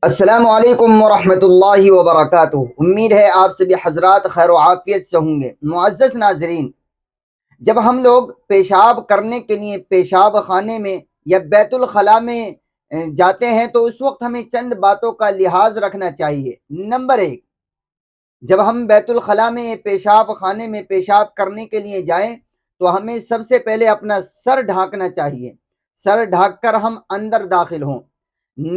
السلام علیکم ورحمۃ اللہ وبرکاتہ۔ امید ہے آپ سبھی حضرات خیر و عافیت سے ہوں گے۔ معزز ناظرین، جب ہم لوگ پیشاب کرنے کے لیے پیشاب خانے میں یا بیت الخلاء میں جاتے ہیں تو اس وقت ہمیں چند باتوں کا لحاظ رکھنا چاہیے۔ نمبر ایک، جب ہم بیت الخلاء میں پیشاب خانے میں پیشاب کرنے کے لیے جائیں تو ہمیں سب سے پہلے اپنا سر ڈھانکنا چاہیے۔ سر ڈھانک کر ہم اندر داخل ہوں۔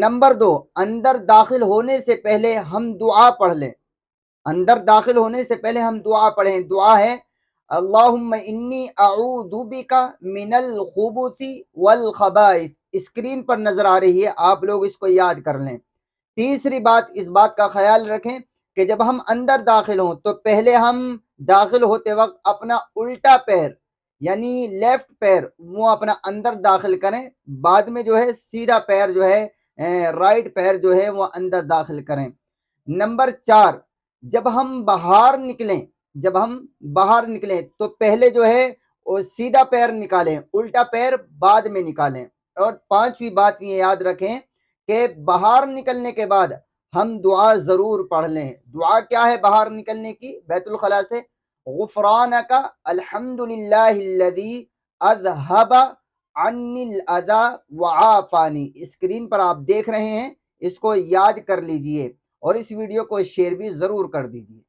نمبر دو، اندر داخل ہونے سے پہلے ہم دعا پڑھ لیں۔ اندر داخل ہونے سے پہلے ہم دعا پڑھیں۔ دعا ہے اللہم انی اعوذ بک من الخبث والخبائث۔ اسکرین پر نظر آ رہی ہے، آپ لوگ اس کو یاد کر لیں۔ تیسری بات، اس بات کا خیال رکھیں کہ جب ہم اندر داخل ہوں تو پہلے ہم داخل ہوتے وقت اپنا الٹا پیر یعنی لیفٹ پیر وہ اپنا اندر داخل کریں، بعد میں جو ہے سیدھا پیر جو ہے رائٹ پیر جو ہے وہ اندر داخل کریں۔ نمبر چار، جب ہم باہر نکلیں تو پہلے جو ہے وہ سیدھا پیر نکالیں، الٹا پیر بعد میں نکالیں۔ اور پانچویں بات یہ یاد رکھیں کہ باہر نکلنے کے بعد ہم دعا ضرور پڑھ لیں۔ دعا کیا ہے باہر نکلنے کی بیت الخلاء سے؟ غفرانک الحمدللہ الذی اذہب عنی الاذی وعافانی۔ اسکرین پر آپ دیکھ رہے ہیں، اس کو یاد کر لیجئے اور اس ویڈیو کو شیئر بھی ضرور کر دیجئے۔